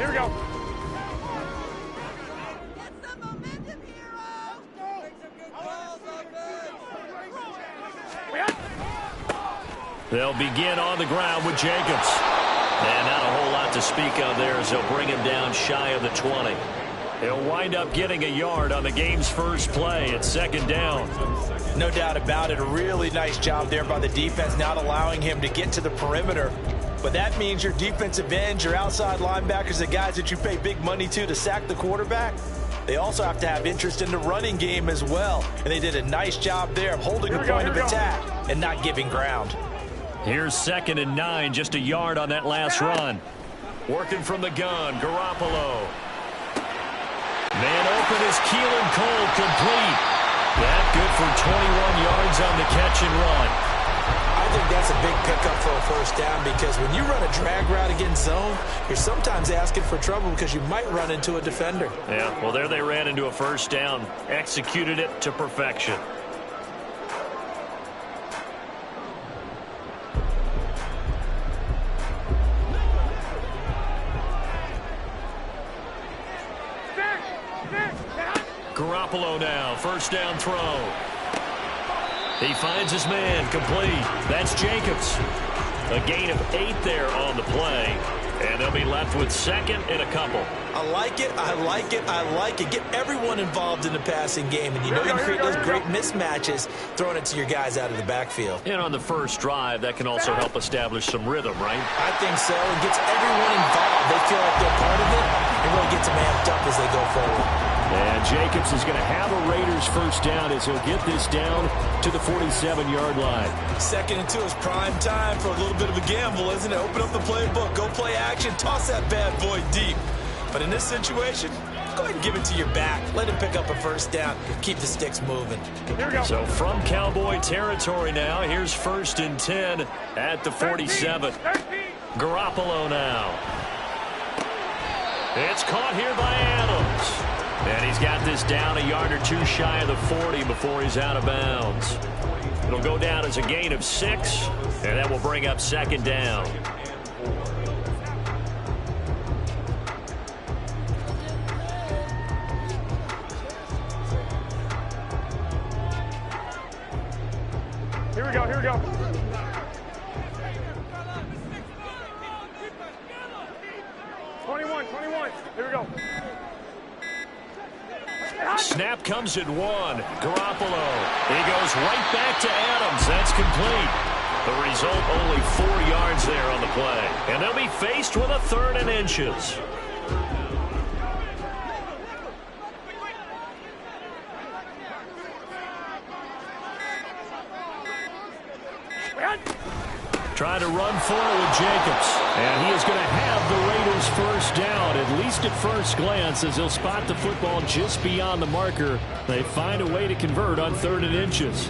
Here we go. They'll begin on the ground with Jacobs. And not a whole lot to speak of there as they'll bring him down shy of the 20. He'll wind up getting a yard on the game's first play. It's second down. No doubt about it. A really nice job there by the defense, not allowing him to get to the perimeter. But that means your defensive ends, your outside linebackers, the guys that you pay big money to sack the quarterback, they also have to have interest in the running game as well. And they did a nice job there of holding the point of attack and not giving ground. Here's 2nd and 9, just a yard on that last run. Working from the gun, Garoppolo. Man open is Keelan Cole, complete. That good for 21 yards on the catch and run. I think that's a big pickup for a first down because when you run a drag route against zone, you're sometimes asking for trouble because you might run into a defender. Yeah, well, there they ran into a first down. Executed it to perfection. Garoppolo now, first down throw. He finds his man, complete. That's Jacobs. A gain of 8 there on the play. And they'll be left with 2nd and a couple. I like it, I like it, I like it. Get everyone involved in the passing game. And you know you can create those great mismatches throwing it to your guys out of the backfield. And on the first drive, that can also help establish some rhythm, right? I think so. It gets everyone involved. They feel like they're part of it. It really gets them amped up as they go forward. And Jacobs is going to have a Raiders first down as he'll get this down to the 47-yard line. 2nd and 2 is prime time for a little bit of a gamble, isn't it? Open up the playbook, go play action, toss that bad boy deep. But in this situation, go ahead and give it to your back. Let him pick up a first down. Keep the sticks moving. Here we go. So from Cowboy territory now, here's 1st and 10 at the 47. Garoppolo now. It's caught here by Adams. And he's got this down a yard or 2 shy of the 40 before he's out of bounds. It'll go down as a gain of 6, and that will bring up 2nd down. Here we go, here we go. Here we go. Snap comes at 1. Garoppolo. He goes right back to Adams. That's complete. The result, only 4 yards there on the play. And they'll be faced with a 3rd and inches. Trying to run forward with Jacobs. And he is going to have the Raiders first down, at least at first glance, as he'll spot the football just beyond the marker. They find a way to convert on 3rd and inches.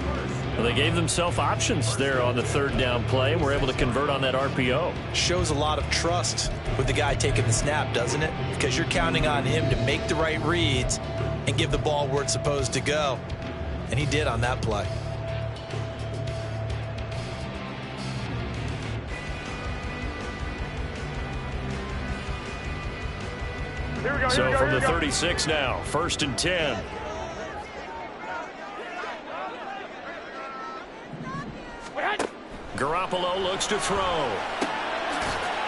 Well, they gave themselves options there on the 3rd down play and were able to convert on that RPO. Shows a lot of trust with the guy taking the snap, doesn't it? Because you're counting on him to make the right reads and give the ball where it's supposed to go. And he did on that play. So from the 36 now, 1st and 10. Garoppolo looks to throw.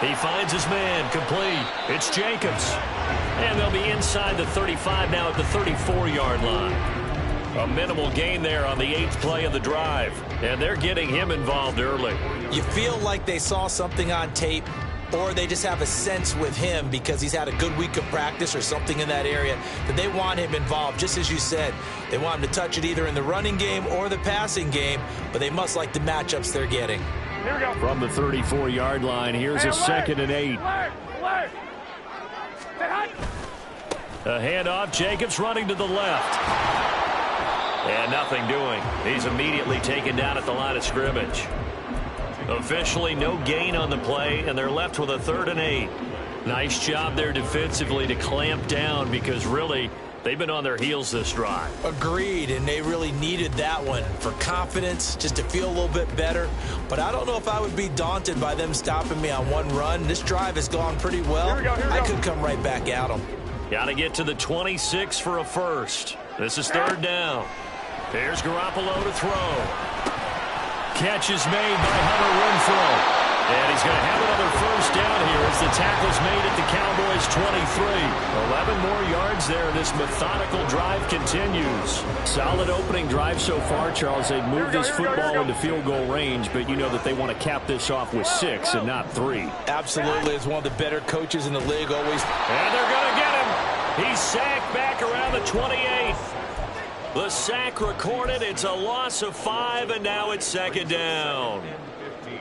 He finds his man, complete. It's Jacobs. And they'll be inside the 35 now at the 34-yard line. A minimal gain there on the 8th play of the drive. And they're getting him involved early. You feel like they saw something on tape, or they just have a sense with him because he's had a good week of practice or something in that area that they want him involved. Just as you said, they want him to touch it either in the running game or the passing game, but they must like the matchups they're getting. Here we go. From the 34-yard line, here's a 2nd and 8. A handoff, Jacobs running to the left. And nothing doing. He's immediately taken down at the line of scrimmage. Officially no gain on the play, and they're left with a 3rd and 8. Nice job there defensively to clamp down because really They've been on their heels this drive. Agreed, and they really needed that one for confidence, just to feel a little bit better. But I don't know if I would be daunted by them stopping me on one run. This drive has gone pretty well. Here we go. I could come right back at them. Got to get to the 26 for a first. This is third down. There's Garoppolo to throw. Catch is made by Hunter Renfrow. And he's going to have another first down here as the tackle's made at the Cowboys' 23. 11 more yards there. This methodical drive continues. Solid opening drive so far, Charles. They've moved this football into field goal range, but you know that they want to cap this off with 6 and not 3. Absolutely. It's one of the better coaches in the league always. And they're going to get him. He's sacked back around the 28. The sack recorded. It's a loss of 5, and now it's second down.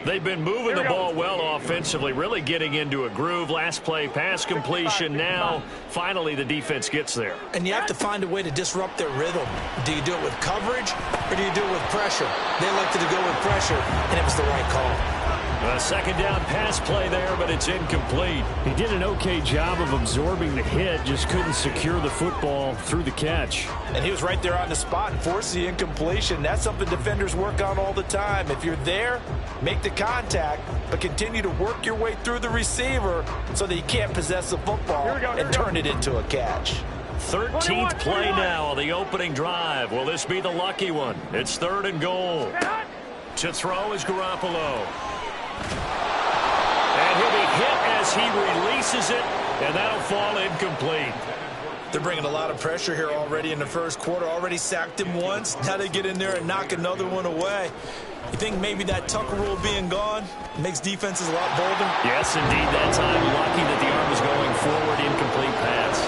They've been moving the ball well offensively, really getting into a groove. Last play, pass completion. Now, finally, the defense gets there. And you have to find a way to disrupt their rhythm. Do you do it with coverage, or do you do it with pressure? They elected to go with pressure, and it was the right call. A second down pass play there, but it's incomplete. He did an okay job of absorbing the hit, just couldn't secure the football through the catch. And he was right there on the spot and forced the incompletion. That's something defenders work on all the time. If you're there, make the contact, but continue to work your way through the receiver so that you can't possess the football and turn it into a catch. 13th play now on the opening drive. Will this be the lucky one? It's third and goal. To throw is Garoppolo. And he'll be hit as he releases it, and that'll fall incomplete. They're bringing a lot of pressure here already in the first quarter. Already sacked him once. Now they get in there and knock another one away. You think maybe that Tucker rule being gone makes defenses a lot bolder? Yes, indeed. That time, lucky that the arm was going forward. Incomplete pass.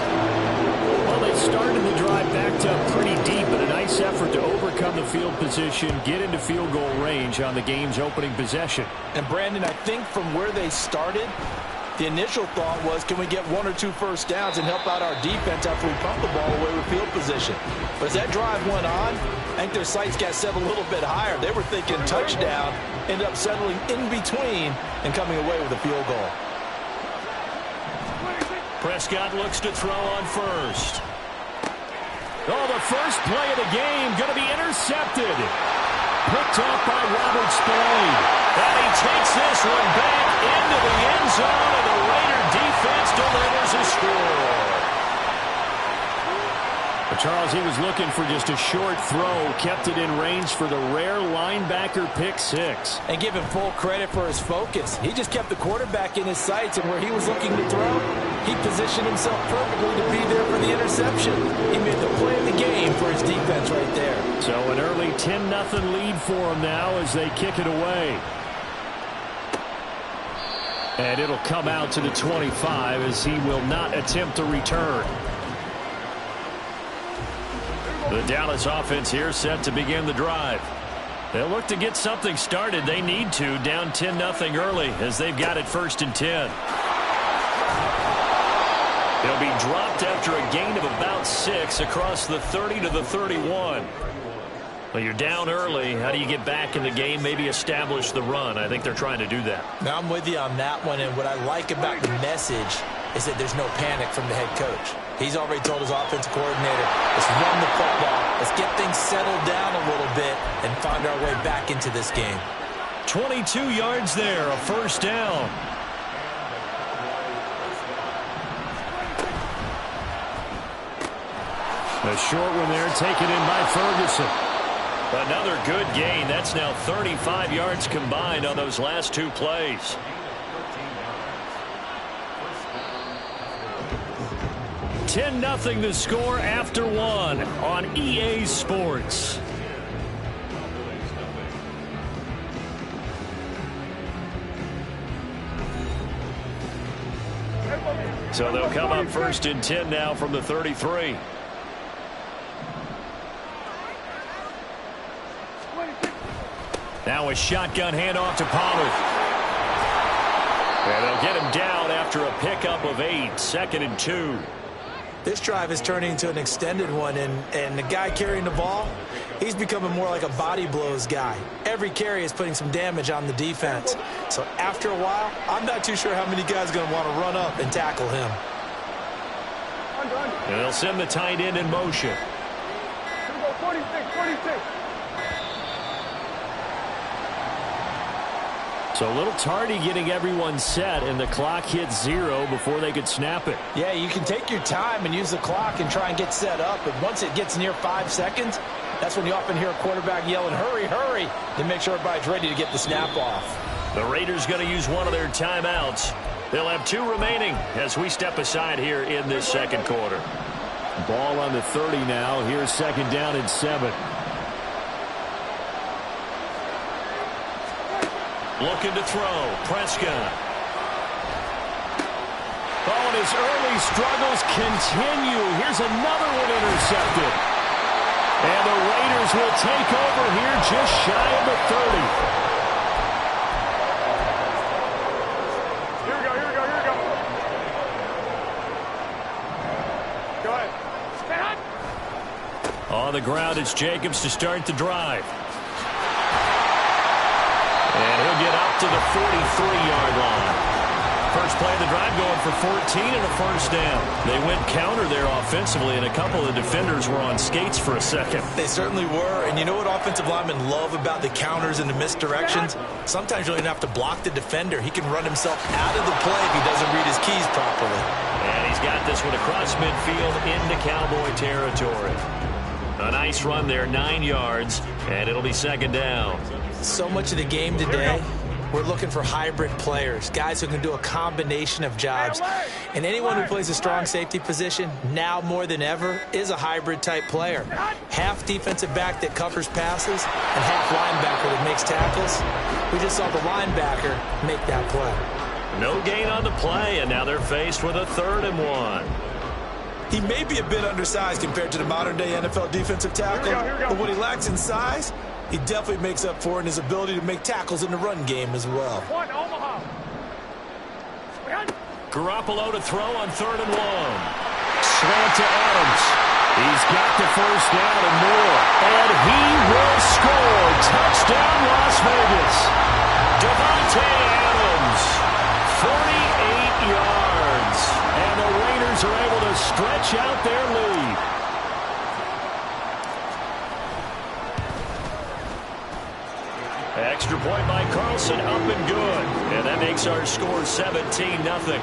Well, they started the drive backed up pretty deep, but a nice effort to overcome the field position, get into field goal range on the game's opening possession. And, Brandon, I think from where they started, the initial thought was, can we get 1 or 2 first downs and help out our defense after we pump the ball away with field position? But as that drive went on, I think their sights got set a little bit higher. They were thinking touchdown, ended up settling in between and coming away with a field goal. Prescott looks to throw on first. Oh, the first play of the game going to be intercepted. Picked off by Robert Spillane. And he takes this one back into the end zone, and the Raider defense delivers a score. But Charles, he was looking for just a short throw, kept it in range for the rare linebacker pick 6. And give him full credit for his focus. He just kept the quarterback in his sights, and where he was looking to throw, he positioned himself perfectly to be there for the interception. He made the play of the game for his defense right there. So an early 10-0 lead for him now as they kick it away. And it'll come out to the 25 as he will not attempt to return. The Dallas offense here set to begin the drive. They'll look to get something started. They need to, down 10-0 early as they've got it 1st and 10. They'll be dropped after a gain of about 6 across the 30 to the 31. Well, you're down early. How do you get back in the game, maybe establish the run? I think they're trying to do that. Now, I'm with you on that one, and what I like about the message is that there's no panic from the head coach. He's already told his offensive coordinator, let's run the football, let's get things settled down a little bit and find our way back into this game. 22 yards there, a first down. A short one there, taken in by Ferguson. Another good gain. That's now 35 yards combined on those last 2 plays. $10-0 the score after 1 on EA Sports. So they'll come up 1st and 10 now from the 33. Now a shotgun handoff to Pollard. And they'll get him down after a pickup of 8, 2nd and 2. This drive is turning into an extended one, and the guy carrying the ball, he's becoming more like a body blows guy. Every carry is putting some damage on the defense. So after a while, I'm not too sure how many guys are going to want to run up and tackle him. And they'll send the tight end in motion. Here we go, 46, 46. So a little tardy getting everyone set, and the clock hits 0 before they could snap it. Yeah, you can take your time and use the clock and try and get set up, but once it gets near 5 seconds, that's when you often hear a quarterback yelling, hurry, hurry, to make sure everybody's ready to get the snap off. The Raiders going to use one of their timeouts. They'll have 2 remaining as we step aside here in this second quarter. Ball on the 30 now. Here's second down and 7. Looking to throw. Prescott. Oh, and his early struggles continue. Here's another one intercepted. And the Raiders will take over here just shy of the 30. Here we go, here we go, here we go. Go ahead. Stand. On the ground, it's Jacobs to start the drive. And he'll get up to the 43-yard line. First play of the drive going for 14 and a first down. They went counter there offensively, and a couple of defenders were on skates for a second. They certainly were, and you know what offensive linemen love about the counters and the misdirections? Sometimes you don't even have to block the defender. He can run himself out of the play if he doesn't read his keys properly. And he's got this one across midfield into Cowboy territory. A nice run there, 9 yards, and it'll be second down. So much of the game today, we're looking for hybrid players, guys who can do a combination of jobs. And anyone who plays a strong safety position, now more than ever, is a hybrid type player. Half defensive back that covers passes and half linebacker that makes tackles. We just saw the linebacker make that play. No gain on the play, and now they're faced with a 3rd and 1. He may be a bit undersized compared to the modern-day NFL defensive tackle, but what he lacks in size, he definitely makes up for in his ability to make tackles in the run game as well. One, Omaha. Garoppolo to throw on 3rd and 1. Slant to Adams. He's got the first down and more. And he will score. Touchdown, Las Vegas. Davante Adams, 48 yards. And the Raiders are able to stretch out their lead. Extra point by Carlson, up and good. And that makes our score 17-0.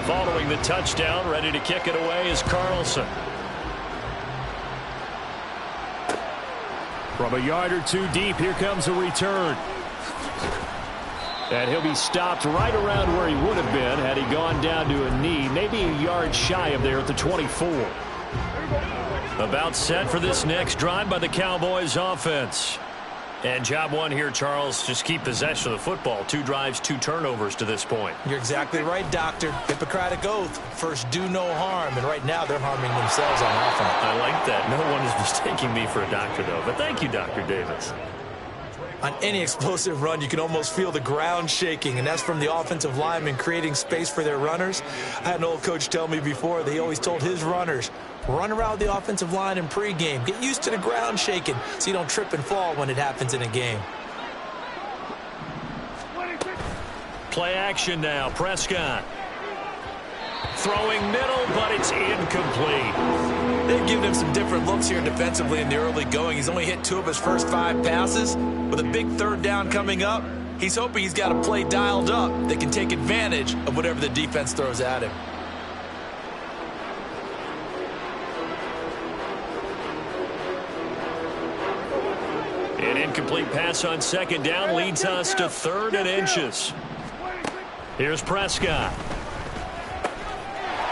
Following the touchdown, ready to kick it away is Carlson. From a yard or two deep, here comes a return. And he'll be stopped right around where he would have been had he gone down to a knee, maybe a yard shy of there at the 24. About set for this next drive by the Cowboys offense. And job one here, Charles, just keep possession of the football. 2 drives, 2 turnovers to this point. You're exactly right, Doctor. Hippocratic oath. First, do no harm. And right now, they're harming themselves on offense. I like that. No one is mistaking me for a doctor, though. But thank you, Dr. Davis. On any explosive run, you can almost feel the ground shaking, and that's from the offensive linemen creating space for their runners. I had an old coach tell me before that he always told his runners, run around the offensive line in pregame. Get used to the ground shaking so you don't trip and fall when it happens in a game. Play action now. Prescott. Throwing middle, but it's incomplete. They've given him some different looks here defensively in the early going. He's only hit 2 of his first 5 passes. With a big 3rd down coming up, he's hoping he's got a play dialed up that can take advantage of whatever the defense throws at him. An incomplete pass on 2nd down leads us to 3rd and inches. Here's Prescott.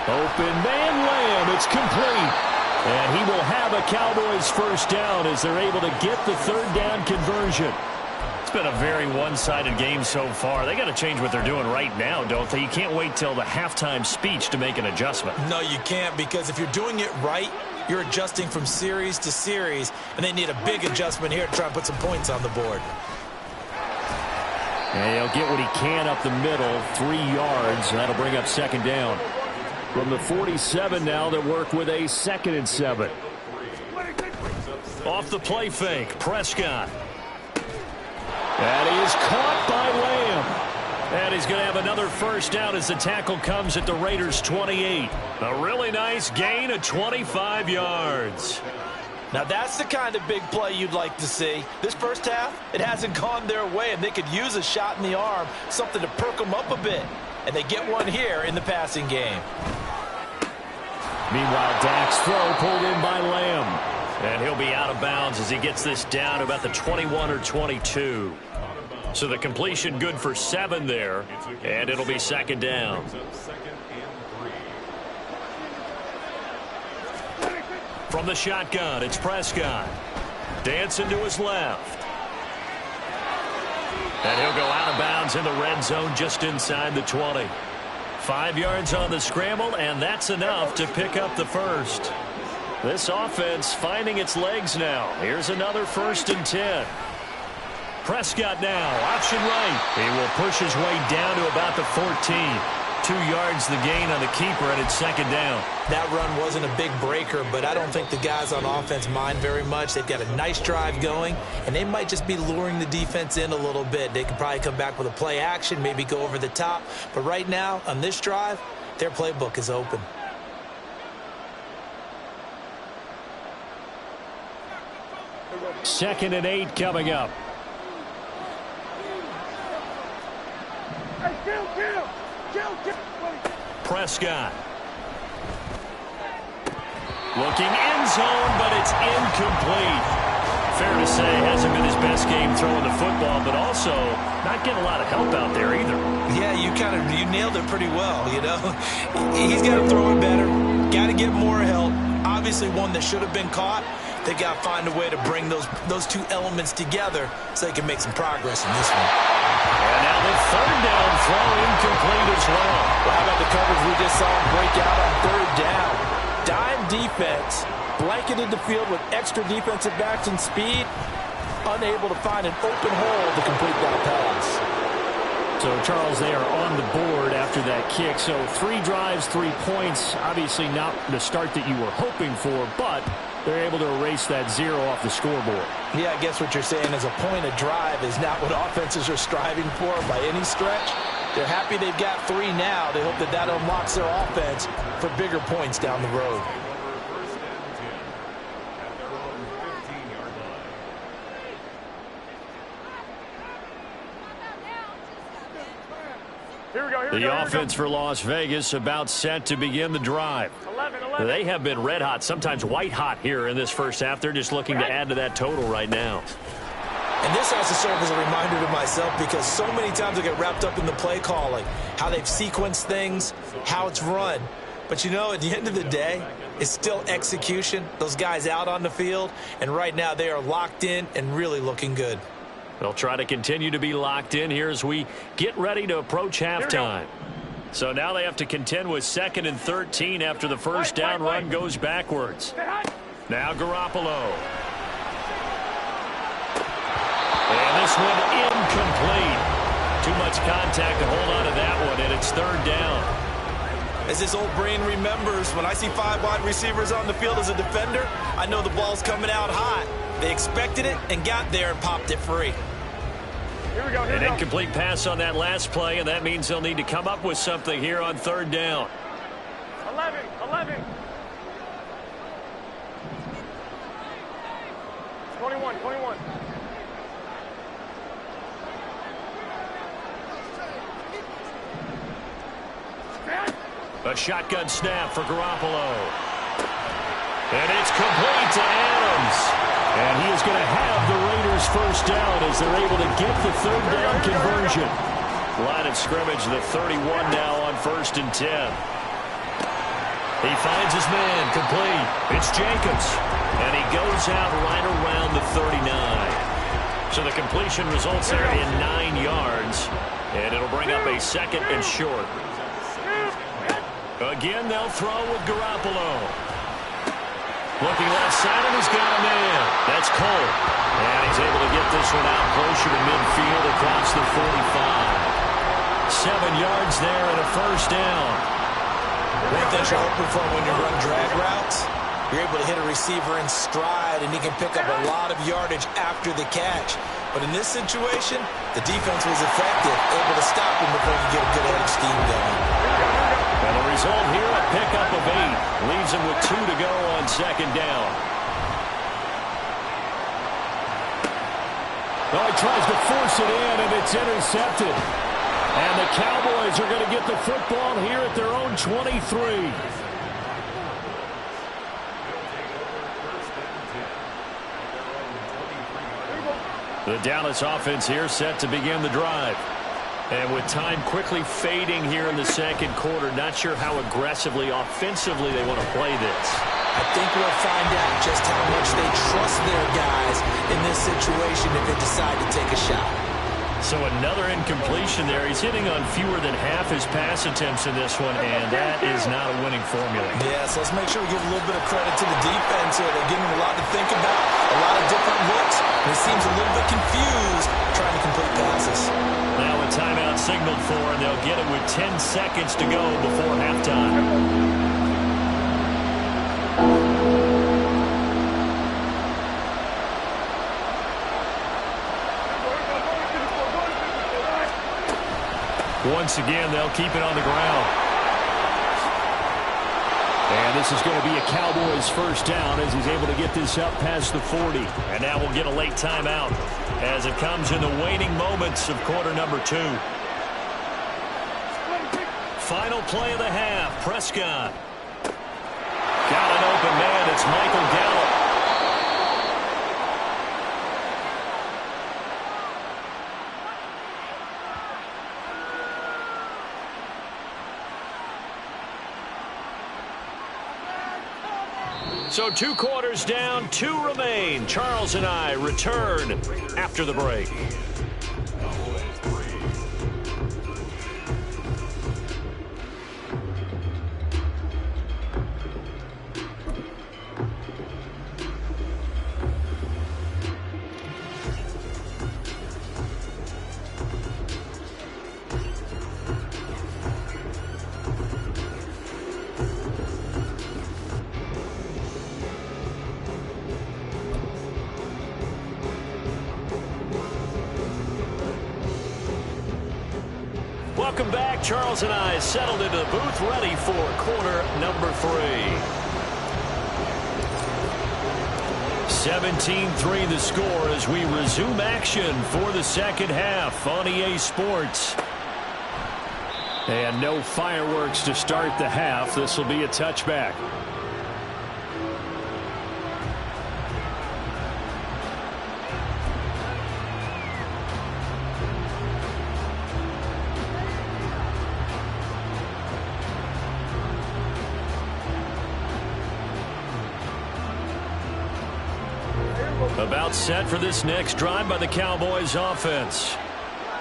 Open man Lamb. It's complete. And he will have a Cowboys first down as they're able to get the 3rd down conversion. It's been a very one-sided game so far. They got to change what they're doing right now, don't they? You can't wait till the halftime speech to make an adjustment. No, you can't, because if you're doing it right, you're adjusting from series to series, and they need a big adjustment here to try and put some points on the board. And he'll get what he can up the middle, 3 yards. That'll bring up second down. From the 47 now, they work with a 2nd and 7. Off the play fake, Prescott. And he is caught by Lamb. And he's going to have another first down as the tackle comes at the Raiders' 28. A really nice gain of 25 yards. Now that's the kind of big play you'd like to see. This first half, it hasn't gone their way, and they could use a shot in the arm, something to perk them up a bit. And they get one here in the passing game. Meanwhile, Dak's throw pulled in by Lamb. And he'll be out of bounds as he gets this down to about the 21 or 22. So the completion good for 7 there, and it'll be second down. From the shotgun, it's Prescott. Dancing to his left. And he'll go out of bounds in the red zone just inside the 20. 5 yards on the scramble, and that's enough to pick up the first. This offense finding its legs now. Here's another 1st and 10. Prescott now, option right. He will push his way down to about the 14. 2 yards the gain on the keeper, and it's second down. That run wasn't a big breaker, but I don't think the guys on offense mind very much. They've got a nice drive going, and they might just be luring the defense in a little bit. They could probably come back with a play action, maybe go over the top. But right now, on this drive, their playbook is open. Second and 8 coming up. Prescott. Looking end zone, but it's incomplete. Fair to say, hasn't been his best game throwing the football, but also not getting a lot of help out there either. Yeah, you nailed it pretty well, you know. He's got to throw it better. Got to get more help. Obviously one that should have been caught. They got to find a way to bring those two elements together so they can make some progress in this one. And now the third down throw incomplete as well. Well, how about the coverage we just saw him break out on third down? Dime defense, blanketed the field with extra defensive backs and speed, unable to find an open hole to complete that pass. So, Charles, they are on the board after that kick. So 3 drives, 3 points. Obviously not the start that you were hoping for, but they're able to erase that 0 off the scoreboard. Yeah, I guess what you're saying is a point of drive is not what offenses are striving for by any stretch. They're happy they've got 3 now. They hope that unlocks their offense for bigger points down the road. The offense for Las Vegas about set to begin the drive. 11. They have been red hot, sometimes white hot here in this first half. They're just looking to add to that total right now. And this has to serve as a reminder to myself because so many times I get wrapped up in the play calling, how they've sequenced things, how it's run. But, you know, at the end of the day, it's still execution. Those guys out on the field, and right now they are locked in and really looking good. They'll try to continue to be locked in here as we get ready to approach halftime. So now they have to contend with 2nd and 13 after the first down run goes backwards. Now Garoppolo. And this one incomplete. Too much contact to hold on to that one, and it's third down. As this old brain remembers, when I see 5 wide receivers on the field as a defender, I know the ball's coming out hot. They expected it and got there and popped it free. An incomplete pass on that last play, and that means they'll need to come up with something here on third down. 11. 21. A shotgun snap for Garoppolo. And it's complete to Adams. And he is going to have the Raiders first down as they're able to get the third down conversion. Line of scrimmage, the 31 now on 1st and 10. He finds his man, complete. It's Jacobs. And he goes out right around the 39. So the completion results there in 9 yards. And it'll bring up a 2nd and short. Again, they'll throw with Garoppolo. Looking left side, and he's got a man. That's Cole. And he's able to get get this one out closer to midfield across the 45. 7 yards there and a first down. One thing you're hoping for when you run drag routes, you're able to hit a receiver in stride, and he can pick up a lot of yardage after the catch. But in this situation, the defense was effective, able to stop him before you get a good head of steam going. And the result here, a pickup of 8. Leaves him with 2 to go on second down. Oh, he tries to force it in, and it's intercepted. And the Cowboys are going to get the football here at their own 23. The Dallas offense here set to begin the drive. And with time quickly fading here in the second quarter, not sure how aggressively, offensively they want to play this. I think we'll find out just how much they trust their guys in this situation if they decide to take a shot. So another incompletion there. He's hitting on fewer than half his pass attempts in this one, and that is not a winning formula. Yeah, so let's make sure we give a little bit of credit to the defense here. They're giving him a lot to think about, a lot of different looks, and he seems a little bit confused trying to complete passes. Now a timeout signaled for, and they'll get it with 10 seconds to go before halftime. Once again, they'll keep it on the ground. And this is going to be a Cowboys first down as he's able to get this up past the 40. And now we'll get a late timeout as it comes in the waning moments of quarter number 2. Final play of the half. Prescott. Got an open man. It's Michael Gallup. So 2 quarters down, 2 remain. Charles and I return after the break. Welcome back. Charles and I settled into the booth, ready for quarter number 3. 17-3 the score as we resume action for the second half on EA Sports. And no fireworks to start the half. This will be a touchback. About set for this next drive by the Cowboys offense.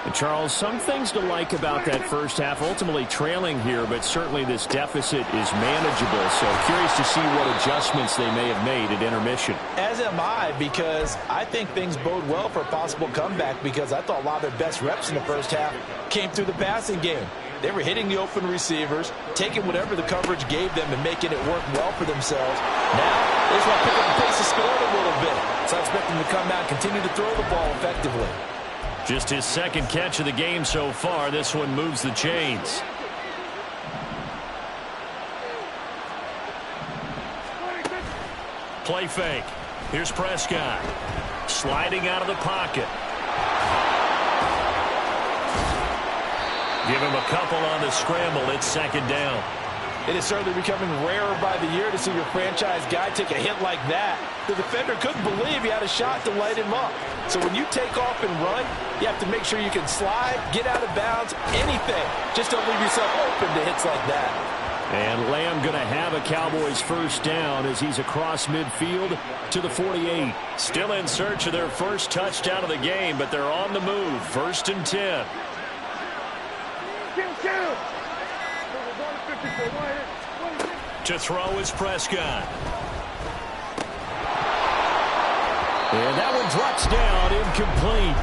And Charles, some things to like about that first half. Ultimately trailing here, but certainly this deficit is manageable. So curious to see what adjustments they may have made at intermission. As am I, because I think things bode well for a possible comeback, because I thought a lot of their best reps in the first half came through the passing game. They were hitting the open receivers, taking whatever the coverage gave them and making it work well for themselves. Now, they just want to pick up the pace of scoring a little bit. So I expect them to come out and continue to throw the ball effectively. Just his second catch of the game so far. This one moves the chains. Play fake. Here's Prescott. Sliding out of the pocket. Give him a couple on the scramble. It's second down. It is certainly becoming rarer by the year to see your franchise guy take a hit like that. The defender couldn't believe he had a shot to light him up. So when you take off and run, you have to make sure you can slide, get out of bounds, anything. Just don't leave yourself open to hits like that. And Lamb going to have a Cowboys first down as he's across midfield to the 48. Still in search of their first touchdown of the game, but they're on the move. 1st and 10. To throw is Prescott. And that one drops down, incomplete.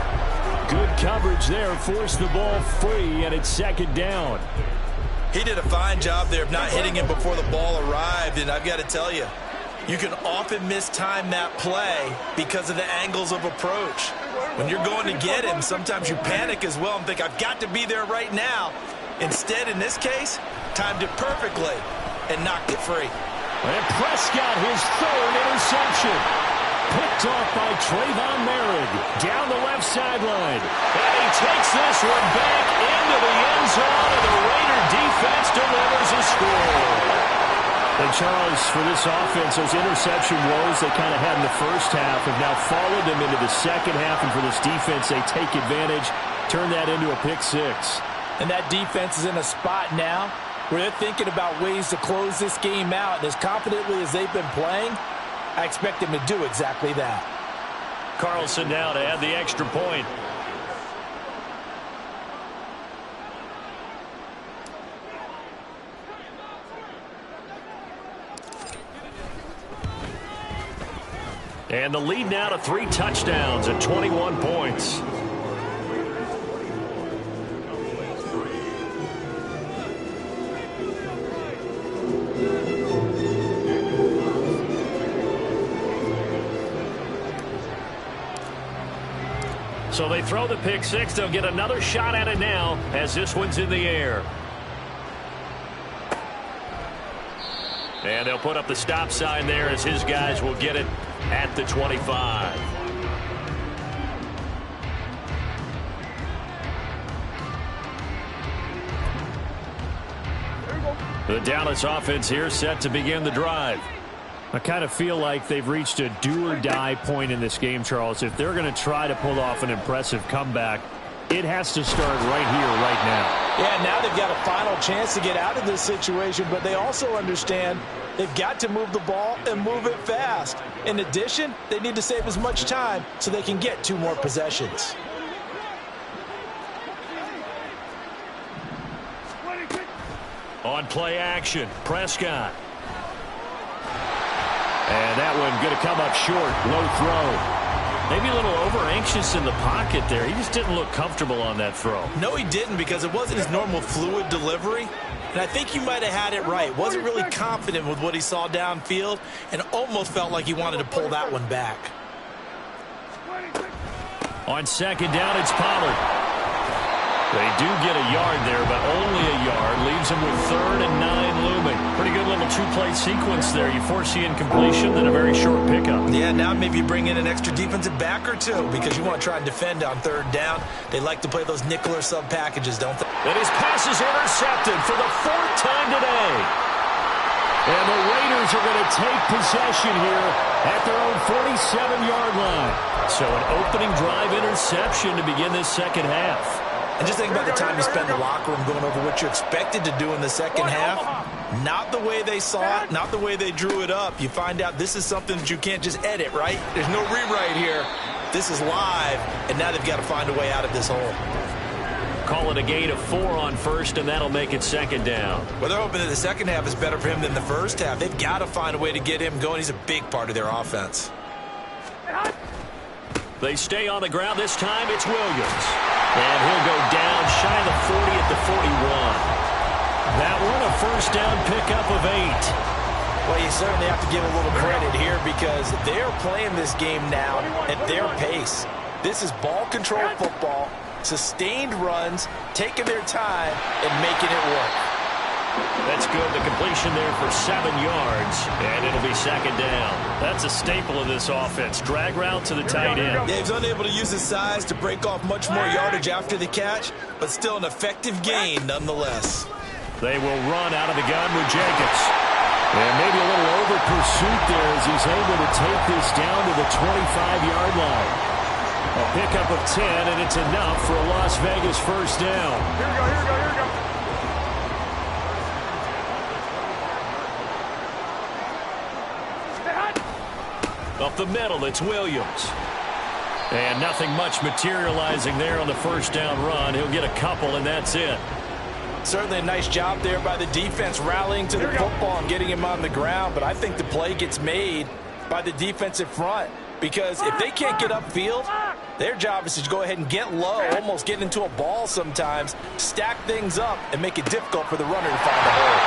Good coverage there, forced the ball free, and it's second down. He did a fine job there of not hitting him before the ball arrived, and I've got to tell you, you can often mistime that play because of the angles of approach. When you're going to get him, sometimes you panic as well and think, I've got to be there right now. Instead, in this case, timed it perfectly and knocked it free. And Prescott, his third interception. Picked off by Trayvon Merritt down the left sideline. And he takes this one back into the end zone, and the Raider defense delivers a score. And Charles, for this offense, those interception woes they kind of had in the first half have now followed them into the second half. And for this defense, they take advantage, turn that into a pick six. And that defense is in a spot now where they're thinking about ways to close this game out. And as confidently as they've been playing, I expect them to do exactly that. Carlson now to add the extra point. And the lead now to 3 touchdowns at 21 points. So they throw the pick six. They'll get another shot at it now as this one's in the air. And they'll put up the stop sign there as his guys will get it at the 25. The Dallas offense here set to begin the drive. I kind of feel like they've reached a do-or-die point in this game, Charles. If they're going to try to pull off an impressive comeback, it has to start right here, right now. Yeah, now they've got a final chance to get out of this situation, but they also understand they've got to move the ball and move it fast. In addition, they need to save as much time so they can get 2 more possessions. On play action, Prescott. And that one going to come up short. Low throw. Maybe a little over-anxious in the pocket there. He just didn't look comfortable on that throw. No, he didn't, because it wasn't his normal fluid delivery. And I think he might have had it right. Wasn't really confident with what he saw downfield and almost felt like he wanted to pull that one back. On second down, it's Pollard. They do get a yard there, but only a yard. Leaves them with 3rd and 9 looming. Pretty good little 2-play sequence there. You foresee incompletion, then a very short pickup. Yeah, now maybe you bring in an extra defensive back or 2 because you want to try and defend on 3rd down. They like to play those nickel or sub packages, don't they? And his pass is intercepted for the 4th time today. And the Raiders are going to take possession here at their own 47-yard line. So an opening drive interception to begin this second half. And just think about the time you spend in the locker room going over what you expected to do in the second half. Not the way they saw it, not the way they drew it up. You find out this is something that you can't just edit, right? There's no rewrite here. This is live, and now they've got to find a way out of this hole. Call it a gain of 4 on first, and that'll make it second down. Well, they're hoping that the second half is better for him than the first half. They've got to find a way to get him going. He's a big part of their offense. They stay on the ground. This time it's Williams. And he'll go down shy of the 40 at the 41. That one a first down pickup of 8. Well, you certainly have to give a little credit here because they're playing this game now at their pace. This is ball control football, sustained runs, taking their time, and making it work. That's good. The completion there for 7 yards, and it'll be second down. That's a staple of this offense. Drag route to the tight end. Yeah, he's unable to use his size to break off much more yardage after the catch, but still an effective gain nonetheless. They will run out of the gun with Jacobs. And maybe a little over pursuit there as he's able to take this down to the 25-yard line. A pickup of 10, and it's enough for a Las Vegas first down. Here we go, here we go, here we go. Up the middle, it's Williams. And nothing much materializing there on the first down run. He'll get a couple, and that's it. Certainly a nice job there by the defense rallying to the football and getting him on the ground, but I think the play gets made by the defensive front. Because if they can't get upfield, their job is to go ahead and get low, almost get into a ball sometimes, stack things up, and make it difficult for the runner to find a hole.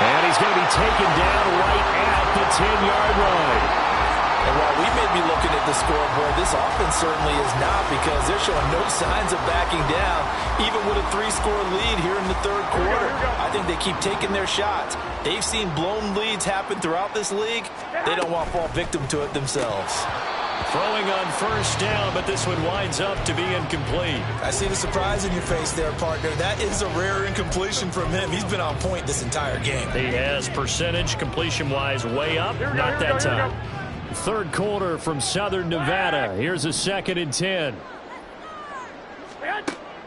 And he's going to be taken down right at the 10-yard line. And while we may be looking at the scoreboard, this offense certainly is not, because they're showing no signs of backing down, even with a 3-score lead here in the third quarter. I think they keep taking their shots. They've seen blown leads happen throughout this league. They don't want to fall victim to it themselves. Throwing on first down, but this one winds up to be incomplete. I see the surprise in your face there, partner. That is a rare incompletion from him. He's been on point this entire game. He has percentage completion-wise way up, not that time. Third quarter from Southern Nevada. Here's a 2nd and 10.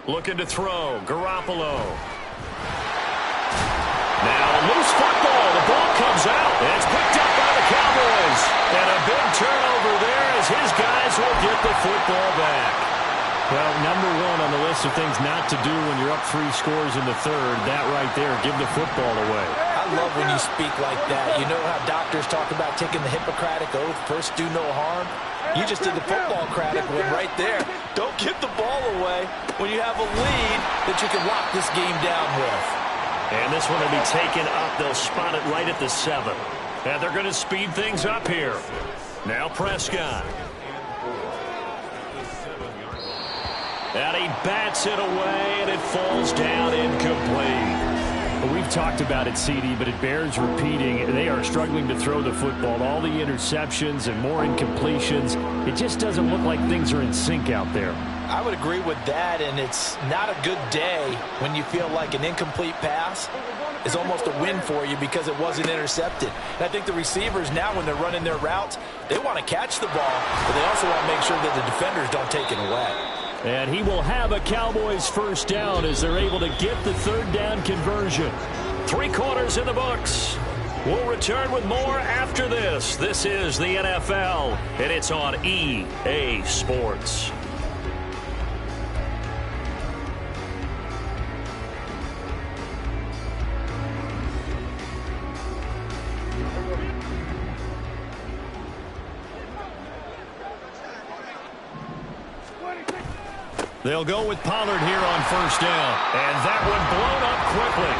Looking to throw. Garoppolo. Now loose football. The ball comes out. And it's picked up by the Cowboys. And a big turnover there as his guys will get the football back. Well, number one on the list of things not to do when you're up 3 scores in the third. That right there, give the football away. I love when you speak like that. You know how doctors talk about taking the Hippocratic oath, first do no harm? You just did the football-cratic one right there. Don't give the ball away when you have a lead that you can lock this game down with. And this one will be taken up. They'll spot it right at the 7. And they're going to speed things up here. Now Prescott. And he bats it away, and it falls down incomplete. We've talked about it, CD, but it bears repeating. They are struggling to throw the football. All the interceptions and more incompletions. It just doesn't look like things are in sync out there. I would agree with that, and it's not a good day when you feel like an incomplete pass is almost a win for you because it wasn't intercepted. And I think the receivers now, when they're running their routes, they want to catch the ball, but they also want to make sure that the defenders don't take it away. And he will have a Cowboys first down as they're able to get the 3rd down conversion. 3 quarters in the books. We'll return with more after this. This is the NFL, and it's on EA Sports. They'll go with Pollard here on first down. And that one blown up quickly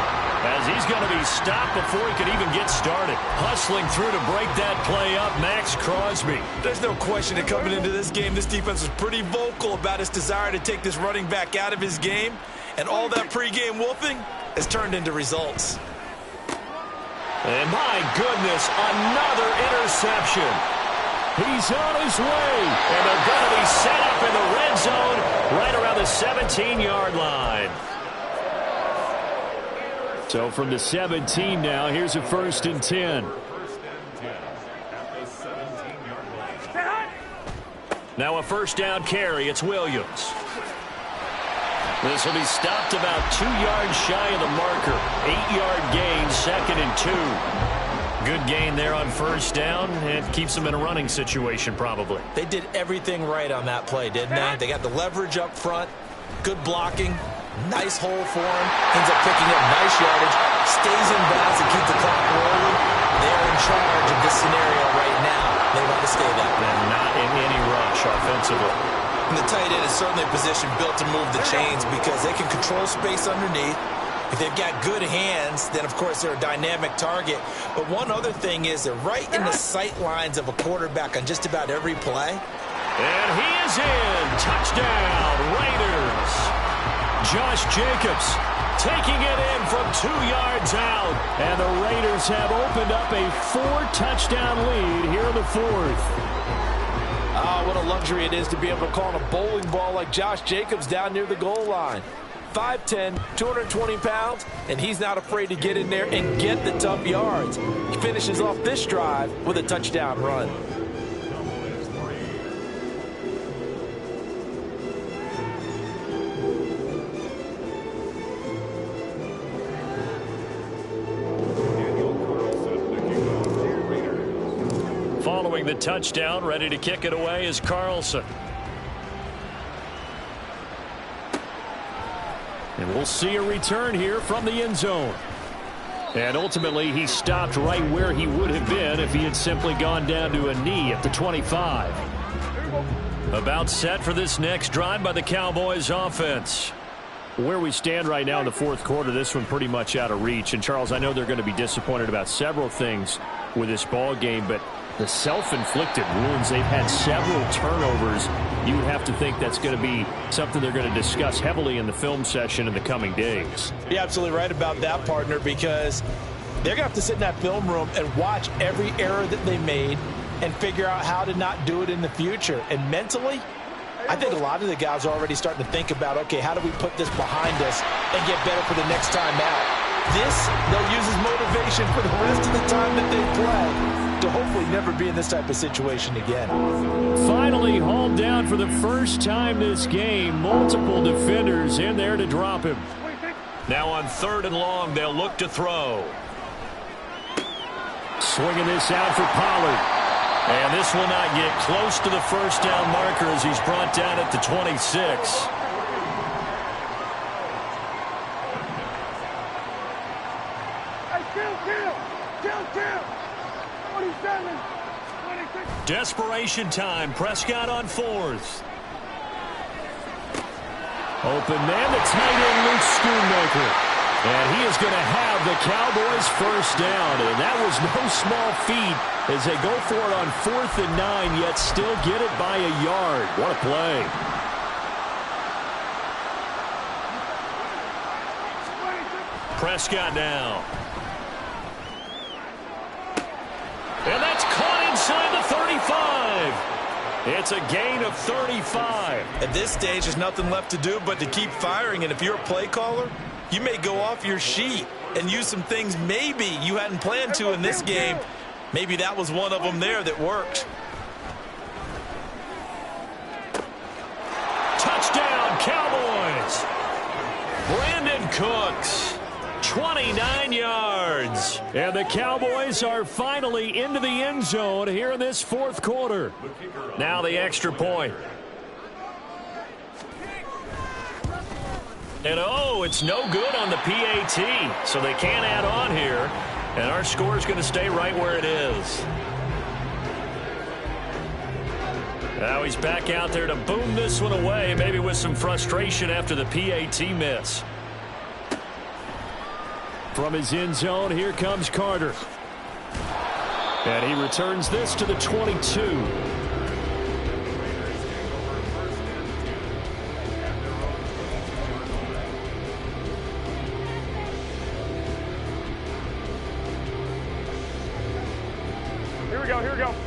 as he's going to be stopped before he could even get started. Hustling through to break that play up, Max Crosby. There's no question that coming into this game, this defense was pretty vocal about its desire to take this running back out of his game. And all that pregame wolfing has turned into results. And my goodness, another interception. He's on his way, and they're going to be set up in the red zone right around the 17-yard line. So from the 17 now, here's a 1st and 10. Now a first down carry. It's Williams. This will be stopped about 2 yards shy of the marker. 8-yard gain, 2nd and 2. Good gain there on first down. It keeps them in a running situation probably. They did everything right on that play, didn't they? They got the leverage up front, good blocking, nice hole for him, ends up picking up nice yardage, stays in bounds and keeps the clock rolling. They're in charge of this scenario right now. They want to stay that way. And not in any rush offensively. And the tight end is certainly a position built to move the chains because they can control space underneath. If they've got good hands, then, of course, they're a dynamic target. But one other thing is they're right in the sight lines of a quarterback on just about every play. And he is in. Touchdown, Raiders. Josh Jacobs taking it in from 2 yards out. And the Raiders have opened up a 4-touchdown lead here in the 4th. Ah, what a luxury it is to be able to call a bowling ball like Josh Jacobs down near the goal line. 5'10", 220 pounds, and he's not afraid to get in there and get the tough yards. He finishes off this drive with a touchdown run. Following the touchdown, ready to kick it away is Carlson. And we'll see a return here from the end zone. And ultimately, he stopped right where he would have been if he had simply gone down to a knee at the 25. About set for this next drive by the Cowboys offense. Where we stand right now in the fourth quarter, this one pretty much out of reach. And, Charles, I know they're going to be disappointed about several things with this ball game, but the self-inflicted wounds, they've had several turnovers. You would have to think that's going to be something they're going to discuss heavily in the film session in the coming days. You're absolutely right about that, partner, because they're going to have to sit in that film room and watch every error that they made and figure out how to not do it in the future. And mentally, I think a lot of the guys are already starting to think about, okay, how do we put this behind us and get better for the next time out? This, they'll use as motivation for the rest of the time that they play to hopefully never be in this type of situation again. Finally hauled down for the first time this game. Multiple defenders in there to drop him. Now on 3rd and long, they'll look to throw. Swinging this out for Pollard. And this will not get close to the first down marker as he's brought down at the 26. Desperation time. Prescott on 4th. Open man, the tight end, Luke Schoonmaker. And he is going to have the Cowboys first down. And that was no small feat as they go for it on 4th and 9, yet still get it by a yard. What a play. Prescott now. And that's caught inside the 35. It's a gain of 35. At this stage, there's nothing left to do but to keep firing. And if you're a play caller, you may go off your sheet and use some things maybe you hadn't planned to in this game. Maybe that was one of them there that worked. Touchdown, Cowboys. Brandon Cooks, 29 yards. And the Cowboys are finally into the end zone here in this fourth quarter. Now the extra point. And, oh, it's no good on the PAT, so they can't add on here. And our score is going to stay right where it is. Now he's back out there to boom this one away, maybe with some frustration after the PAT miss. From his end zone, here comes Carter. And he returns this to the 22.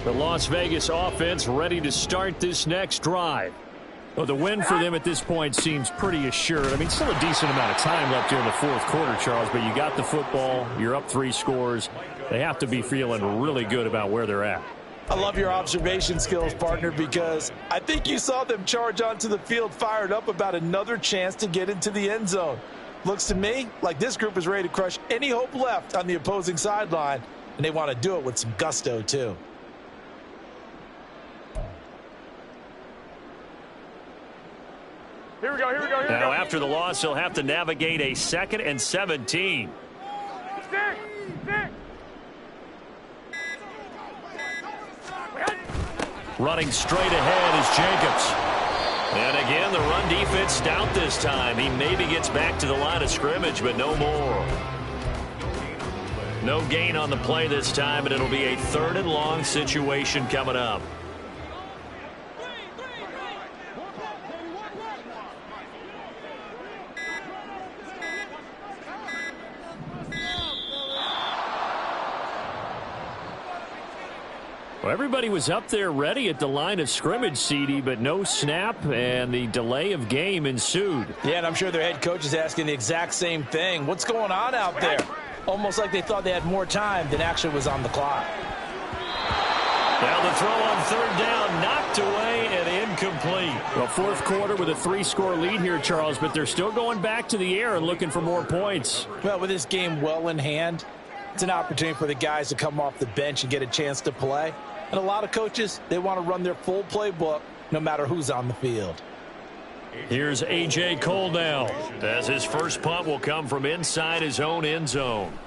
The Las Vegas offense ready to start this next drive. Well, the win for them at this point seems pretty assured. I mean, still a decent amount of time left here in the fourth quarter, Charles, but you got the football, you're up 3 scores. They have to be feeling really good about where they're at. I love your observation skills, partner, because I think you saw them charge onto the field fired up about another chance to get into the end zone. Looks to me like this group is ready to crush any hope left on the opposing sideline, and they want to do it with some gusto, too. Here we go. Now, after the loss, he'll have to navigate a 2nd and 17. Stick. Running straight ahead is Jacobs. And again, the run defense stout this time. He maybe gets back to the line of scrimmage, but no more. No gain on the play this time, and it'll be a 3rd and long situation coming up. Well, everybody was up there ready at the line of scrimmage, CD, but no snap, and the delay of game ensued. Yeah, and I'm sure their head coach is asking the exact same thing. What's going on out there? Almost like they thought they had more time than actually was on the clock. Now the throw on 3rd down, knocked away and incomplete. Well, fourth quarter with a 3-score lead here, Charles, but they're still going back to the air and looking for more points. Well, with this game well in hand, it's an opportunity for the guys to come off the bench and get a chance to play. And a lot of coaches, they want to run their full playbook no matter who's on the field. Here's A.J. Cole now, as his first punt will come from inside his own end zone.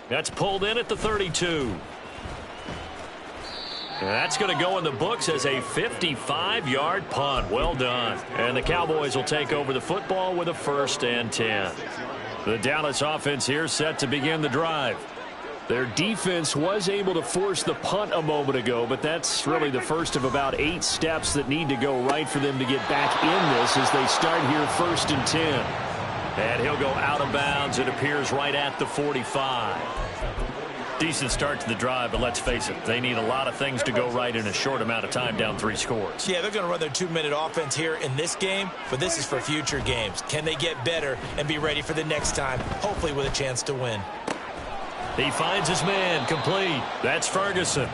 That's pulled in at the 32. That's going to go in the books as a 55-yard punt. Well done. And the Cowboys will take over the football with a 1st and 10. The Dallas offense here set to begin the drive. Their defense was able to force the punt a moment ago, but that's really the first of about 8 steps that need to go right for them to get back in this as they start here 1st and 10. And he'll go out of bounds. It appears right at the 45. Decent start to the drive, but let's face it, they need a lot of things to go right in a short amount of time, down 3 scores. Yeah, they're going to run their 2-minute offense here in this game, but this is for future games. Can they get better and be ready for the next time, hopefully with a chance to win? He finds his man, complete. That's Ferguson.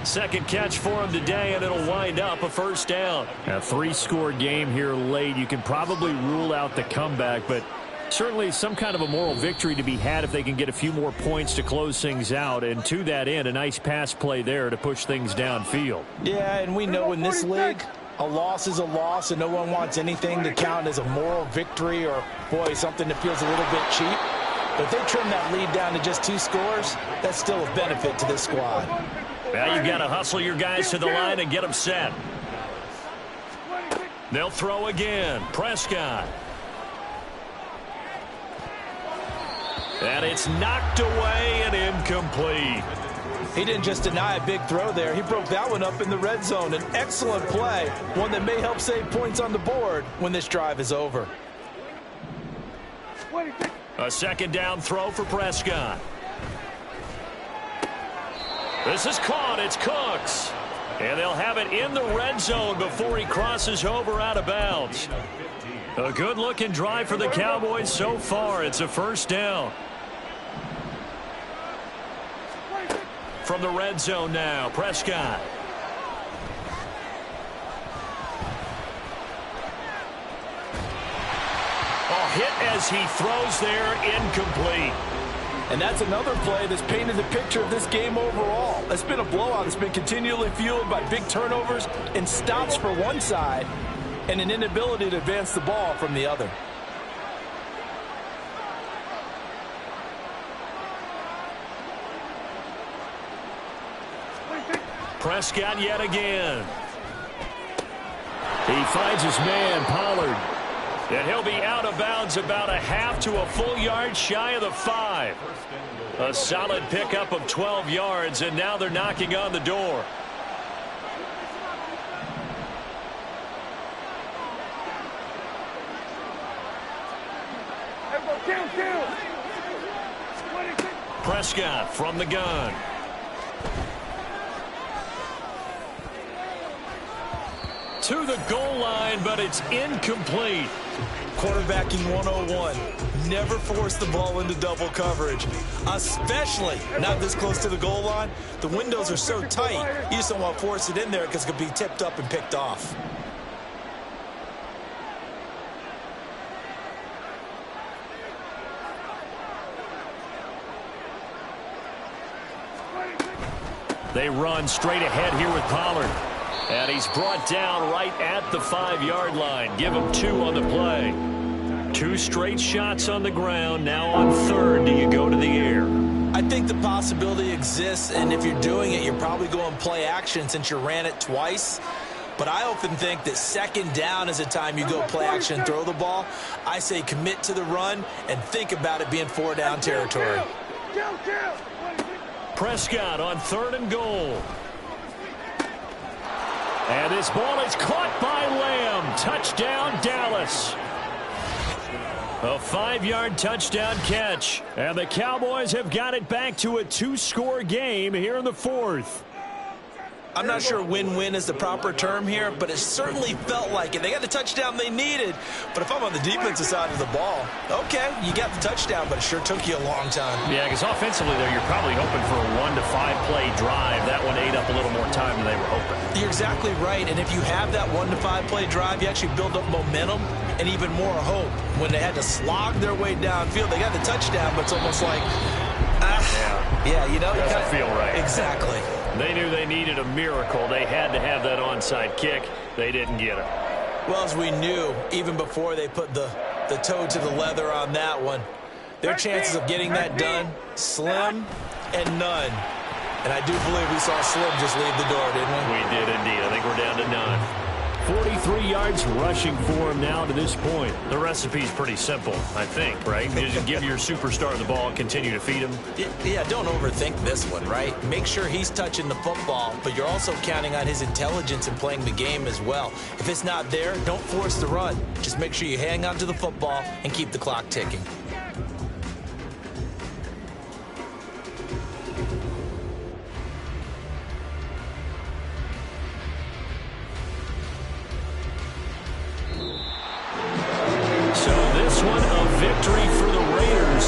Second catch for him today, and it'll wind up a 1st down. A 3-score game here late. You can probably rule out the comeback, but certainly some kind of a moral victory to be had if they can get a few more points to close things out. And to that end, a nice pass play there to push things downfield. Yeah, and we know in this league, a loss is a loss, and no one wants anything to count as a moral victory or, boy, something that feels a little bit cheap. But if they trim that lead down to just 2 scores, that's still a benefit to this squad. Now you've got to hustle your guys to the line and get them set. They'll throw again. Prescott. And it's knocked away and incomplete. He didn't just deny a big throw there. He broke that one up in the red zone. An excellent play, one that may help save points on the board when this drive is over. A 2nd down throw for Prescott. This is caught. It's Cooks. And they'll have it in the red zone before he crosses over out of bounds. A good-looking drive for the Cowboys so far. It's a 1st down. From the red zone now, Prescott. Hit as he throws there, incomplete. And that's another play that's painted the picture of this game overall. It's been a blowout. It's been continually fueled by big turnovers and stops for one side and an inability to advance the ball from the other. Prescott yet again. He finds his man, Pollard. And he'll be out of bounds about a half to a full yard shy of the 5. A solid pickup of 12 yards, and now they're knocking on the door. Prescott from the gun. To the goal line, but it's incomplete. Quarterbacking 101. Never force the ball into double coverage, especially not this close to the goal line. The windows are so tight, you just don't want to force it in there because it could be tipped up and picked off. They run straight ahead here with Pollard. And he's brought down right at the 5-yard line. Give him 2 on the play. 2 straight shots on the ground. Now on 3rd, do you go to the air? I think the possibility exists, and if you're doing it, you're probably going play action since you ran it twice. But I often think that 2nd down is a time you go play action and throw the ball. I say commit to the run and think about it being 4-down territory. Prescott on 3rd and goal. And this ball is caught by Lamb. Touchdown, Dallas. A 5-yard touchdown catch. And the Cowboys have got it back to a 2-score game here in the 4th. I'm not sure win-win is the proper term here, but it certainly felt like it. They got the touchdown they needed, but if I'm on the defensive side of the ball, okay, you got the touchdown, but it sure took you a long time. Yeah, because offensively, though, you're probably hoping for a 1 to 5 play drive. That one ate up a little more time than they were hoping. You're exactly right, and if you have that 1 to 5 play drive, you actually build up momentum and even more hope. When they had to slog their way downfield, they got the touchdown, but it's almost like, yeah, you know, doesn't feel right. Exactly. They knew they needed a miracle. They had to have that onside kick. They didn't get it. Well, as we knew, even before they put the toe to the leather on that one, Their chances of getting that done, slim and none. And I do believe we saw Slim just leave the door, didn't we? We did indeed. I think we're down to none. 43 yards rushing for him now to this point. The recipe's pretty simple, I think, right? You just give your superstar the ball and continue to feed him. Yeah, don't overthink this one, right? Make sure he's touching the football, but you're also counting on his intelligence in playing the game as well. If it's not there, don't force the run. Just make sure you hang on to the football and keep the clock ticking. Victory for the Raiders.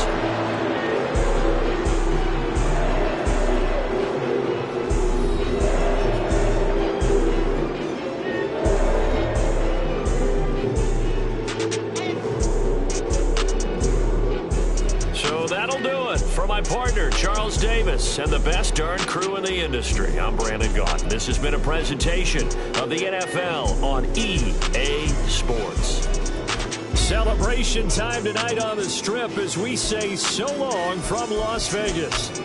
So that'll do it for my partner, Charles Davis, and the best darn crew in the industry. I'm Brandon Gaudin. This has been a presentation of the NFL on EA Sports. Celebration time tonight on the Strip as we say so long from Las Vegas.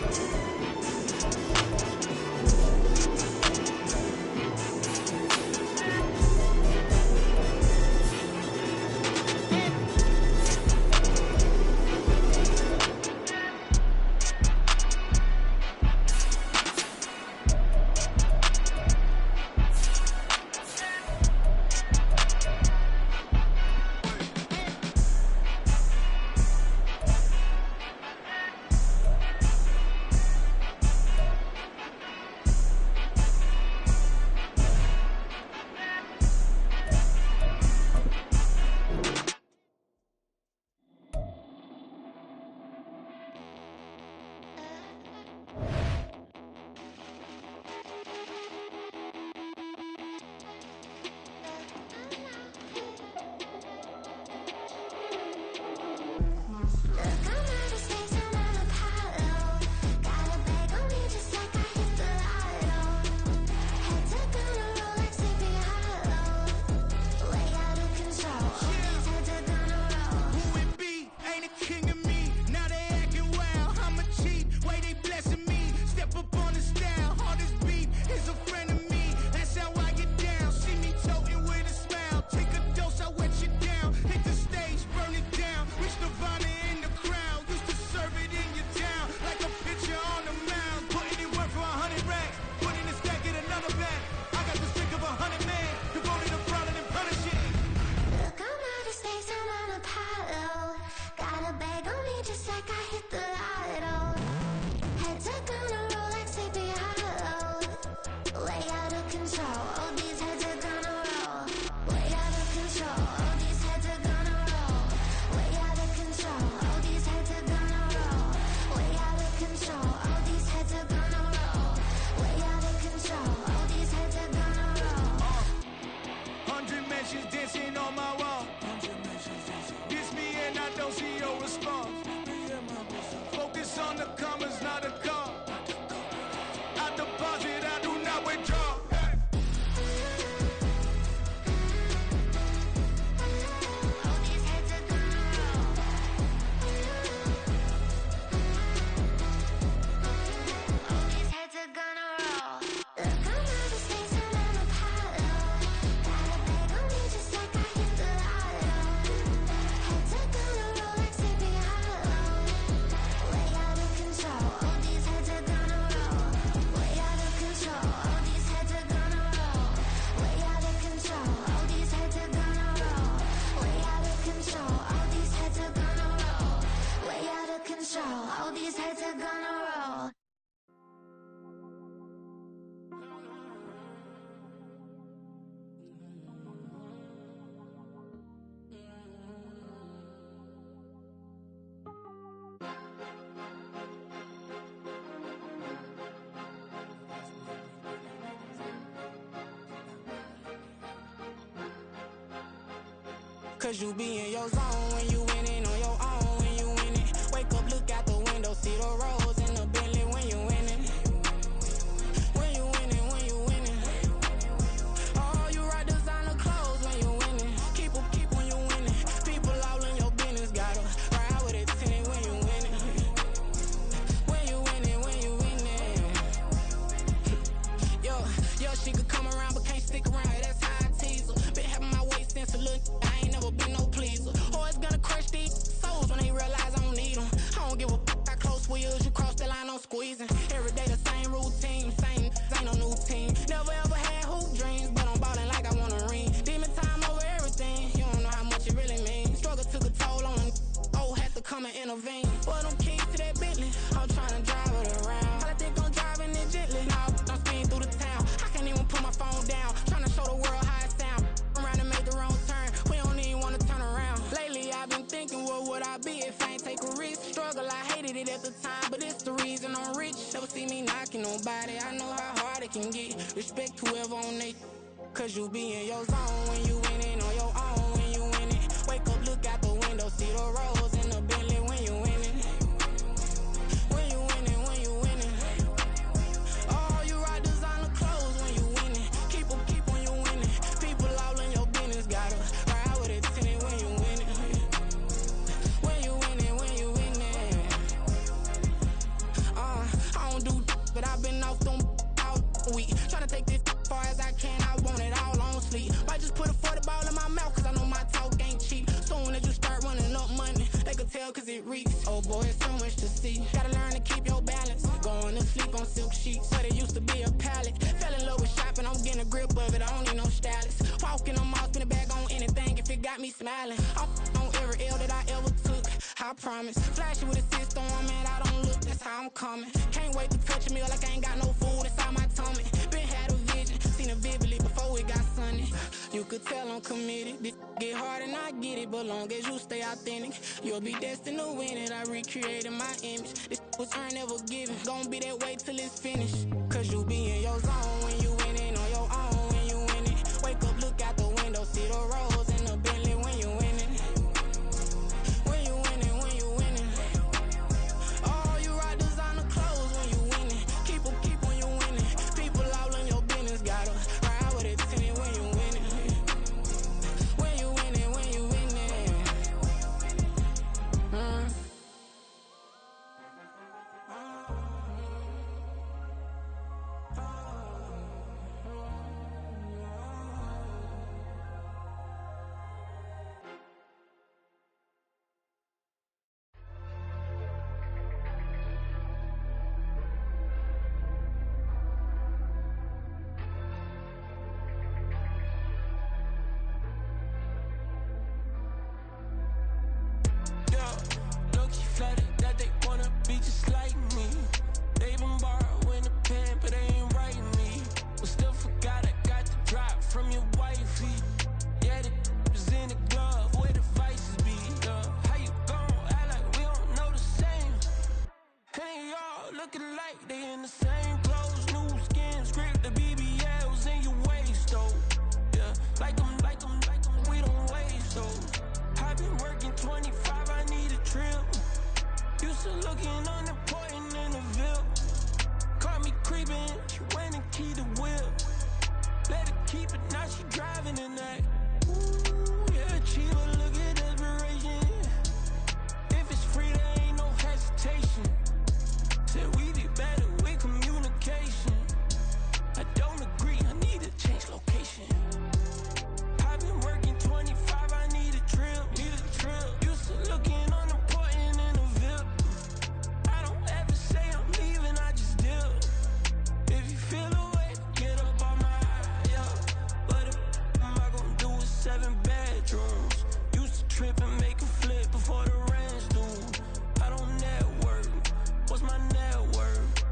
Cause you be in your zone when you winning on your own when you winning. Wake up, look out the window, see the rose in the Bentley when you winning. When you winning, when you winning. Oh, you rock designer clothes when you winning. Keep when you winning. People all in your business, gotta ride with it tinted when you winning. Yeah, she could come around, but can't stick around. That's how I tease her. Been having my way since a little. I ain't never been no pleaser. Always gonna crush these souls when they realize I don't need them. I don't give a how close we is. You cross the line, I'm squeezing. Every day the same routine, same ain't no new team. Never ever had hoop dreams, but I'm ballin' like I want a ring. Demon time over everything. You don't know how much it really means. Struggle took a toll on them. Oh, had to come and intervene. Boy, them keys to that Bentley. I'm trying to drive it around. I think I'm driving it gently. Now I'm speeding through the town. I can't even put my phone down. Trying to show the world how it sound. Around and make the wrong turn. We don't even want to turn around. Lately, I've been thinking, what would I be if I ain't take a risk? Struggle, I hated it at the time, but it's the reason I'm rich. Never see me knocking nobody. I know how hard it can get. Respect whoever on they. Cause you be in your zone when you winning on your own when you winning. Wake up, look out the window, see the rose in the Bentley when you winning. When you winning, when you winning. Oh, you rock designer clothes when you winning. Keep when you winning. People all in your business, gotta ride with it tinted when you winning. When you winning, when you winning. I don't do but I've been off them all week. Tryna take this far as I can, I want it all on sleep. Might just put a 40 ball in my mouth, cause I know my talk ain't cheap. Soon as you start running up money, they could tell cause it reeks. Oh boy, it's so much to see. Gotta learn to keep your balance. Going to sleep on silk sheets, but it used to be a pallet. Fell in love with shopping, I'm getting a grip of it, I don't need no stylist. Walking on mouth, spin it back on anything if it got me smiling. I'm on every L that I ever took, I promise. Flashing with a system, man, I don't look, that's how I'm coming. Can't wait to touch a meal like I ain't got no food inside my tummy. Been had a vision, seen it vividly before it got sunny. You could tell I'm committed. This get hard and I get it, but long as you stay authentic, you'll be destined to win it. I recreated my image. This was earned, never given. Gonna be that way till it's finished. Cause you be in your zone when you winning on your own when you winning. Wake up, look out the window, see the rose in the Bentley when you winning. When you winning, when you winning. Oh, you rock designer clothes when you winning. Keep when you winning. People all in your business, gotta ride with it tinted when you winning. When you winning, when you winning. Yeah, low-key flattered that they wanna be just like me. They been borrowing a pen, but they ain't writing me. But still forgot I got the drop from your wifey. Yeah, the was in the glove where the vices be. Yeah, how you gon' act like we don't know the same? And they all looking like they in the same clothes, new skin, script, the BBLs in your waist, though. Yeah, like them, we don't waste, though. I've been working 25, I need a trip. Used to looking unimportant in the Ville. Caught me creeping, she went and keyed the whip. Let her keep it, now she driving in that. Ooh, yeah, achiever, look at desperation. If it's free, there ain't no hesitation. Said we be better with communication. I don't agree, I need to change location. I've been working 25, I need a trip, Used to looking unimportant in the Ville. I don't ever say I'm leaving, I just dip. If you feel away, get up on my yeah. What am I gonna do with 7 bedrooms? Used to trip and make a flip before the rent's due. I don't network, what's my net worth?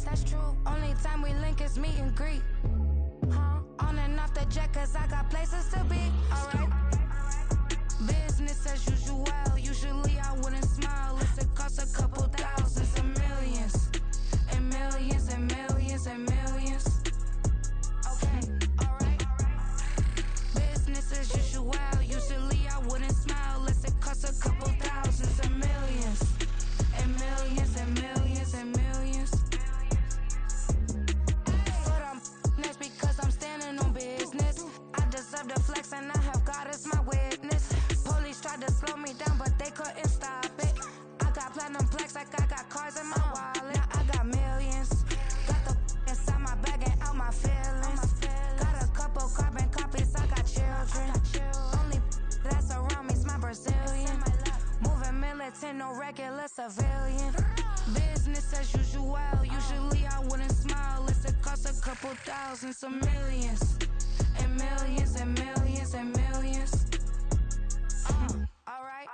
that's true. Only time we link is meet and greet. On and off the jet, cause I got places to be. Alright. Business as usual. Usually I wouldn't smile. It costs a couple thousands and millions. And millions and millions and millions. Okay, alright. Business as usual. Usually I wouldn't smile. It costs a couple thousands and millions. And millions and millions and millions. But I'm next because I'm standing on business. I deserve the flex and I have God as my witness. Police tried to slow me down but they couldn't stop it. I got platinum plaques like I got cars in my wallet. Now I got millions. Got the inside my bag and out my feelings. Got a couple carbon copies, I got children. Only that's around me's my Brazilian. Moving militant, no regular civilian. Business as usual. Usually I wouldn't smile. It costs a couple thousands of millions. And millions and millions and millions. Alright.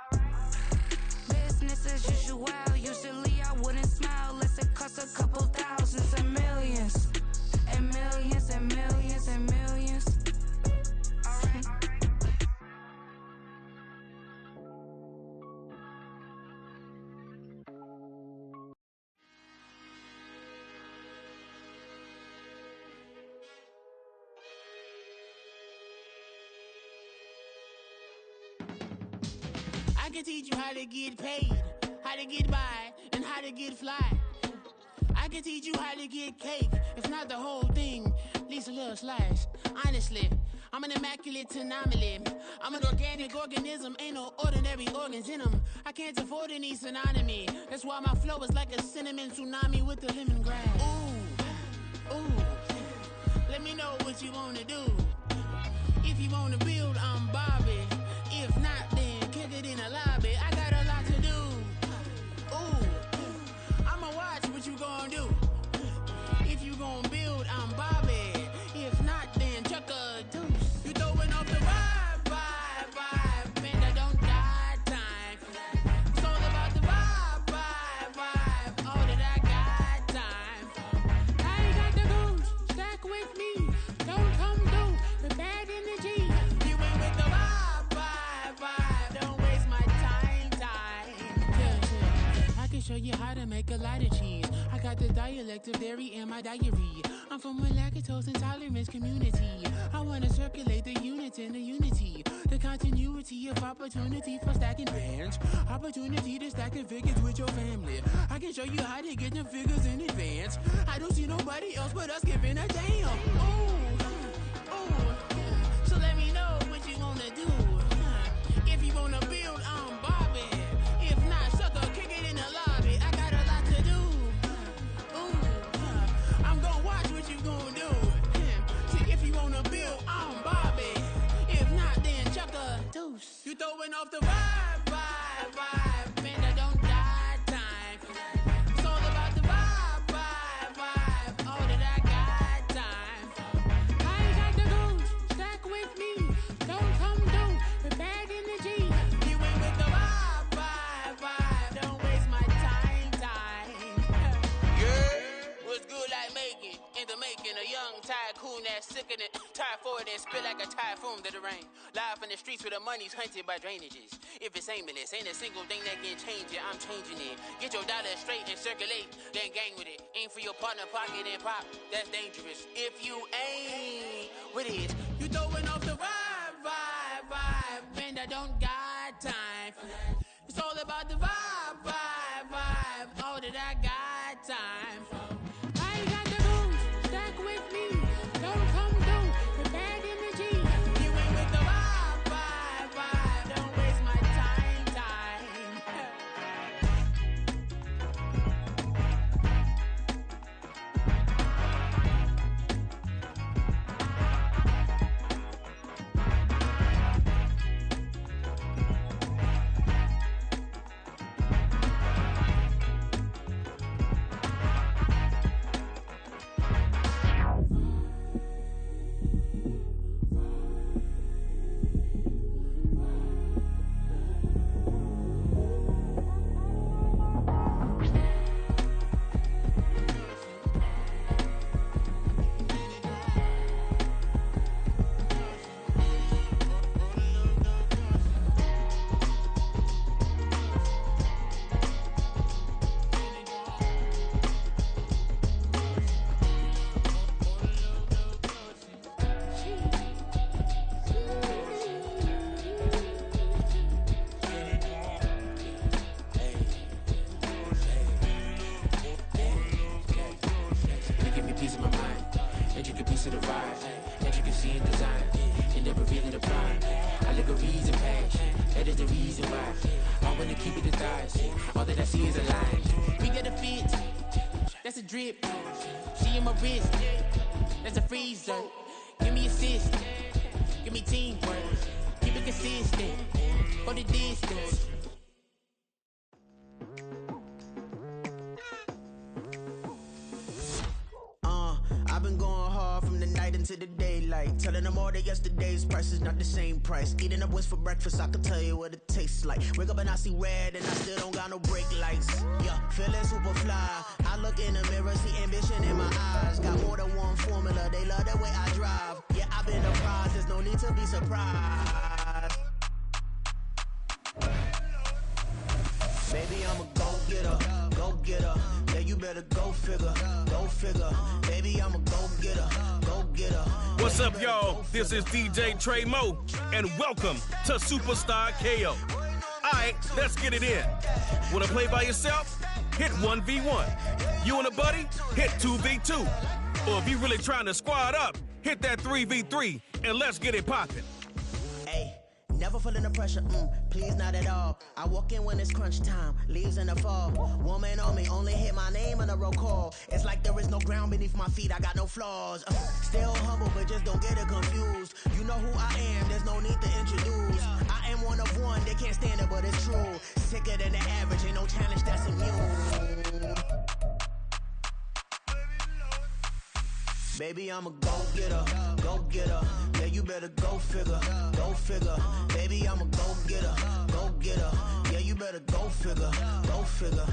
Business as usual. Usually I wouldn't smile. It costs a couple thousands of millions. And millions and millions and millions. Alright. I can teach you how to get paid, how to get by, and how to get fly. I can teach you how to get cake, if not the whole thing, at least a little slice. Honestly, I'm an immaculate anomaly. I'm an organic organism, ain't no ordinary organs in them. I can't afford any synonymy. That's why my flow is like a cinnamon tsunami with the lemongrass. Ooh, ooh, let me know what you wanna do. If you wanna build, I'm Bobby. If not, then kick it in the lobby. I got a lot to do. Ooh, I'ma watch what you gon' do. If you gon' build, I'm Bobby. If not, then chuck a deuce. You throwing off the vibe, man, I don't got time. It's all about the vibe, all that I got time. I ain't got the goose, stack with me. Don't come through the bad energy. You ain't with the vibe, don't waste my time. Yeah. I can show you how to make a lot of cheese. I got the dialect of dairy in my diary. I'm from a lactose intolerance community. I wanna circulate the units in the unity. The continuity of opportunity for stacking bands. Opportunity to stack the figures with your family. I can show you how to get them figures in advance. I don't see nobody else but us giving a damn. Ooh, so let me know what you wanna do. If you wanna build, I'm Bobby. If not, sucker, kick it in the lobby. I got a lot to do. I'm gonna watch what you gonna do. See, if you wanna build, I'm Bobby. If not, then chuck a deuce. You throwing off the vibe, man, I don't got time. It's all about the vibe, all that I got time. I ain't got the goose, stack with me. Don't come through with bad energy. You ain't with the vibe, don't waste my time. Yeah, what's good like making? In the making, a young tycoon that's sickening. Tired for it and spit like a typhoon to the rain. Live in the streets where the money's hunted by drainages. If it's aimless, ain't a single thing that can change it. I'm changing it. Get your dollar straight and circulate, then gang with it. Aim for your partner, pocket and pop. That's dangerous. If you ain't with it, you throwing off the vibe, man, I don't got time for that. It's all about the vibe, all that I got time for. I ain't got the goose, stack with me. Don't come through with bad energy. You ain't with the vibe, don't waste my time. that I see is a lie. We get a fit, that's a drip. She in my wrist, that's a freezer. Give me assist, give me teamwork. Keep it consistent, for the distance. I've been going hard from the night into the daylight. Telling them all that yesterday's price is not the same price. Eating up wings for breakfast, I can tell you what it tastes like. Wake up and I see red and I still don't got no brake lights. Yeah, feeling super fly. I look in the mirror, see ambition in my eyes. Got more than one formula, they love the way I drive. Yeah, I've been apprised, there's no need to be surprised. Baby, I'm a go-getter, go-getter. Yeah, you better go figure, go figure. Baby, I'm a go-getter, go-getter. What's up, y'all? This is DJ Trey Mo, and welcome to Superstar KO. All right, let's get it in. Want to play by yourself? Hit 1v1. You and a buddy? Hit 2v2. Or if you really trying to squad up, hit that 3v3, and let's get it popping. Hey. Never feeling the pressure, please not at all. I walk in when it's crunch time, leaves in the fall. Woman on me, only hit my name on a roll call. It's like there is no ground beneath my feet, I got no flaws. Still humble, but just don't get it confused. You know who I am, there's no need to introduce. I am one of one, they can't stand it, but it's true. Sicker than the average, ain't no challenge that's immune. Baby, I'm a go-getter, go-getter. Yeah, you better go figure, go figure. Baby, I'm a go-getter, go-getter. Yeah, you better go figure, go figure.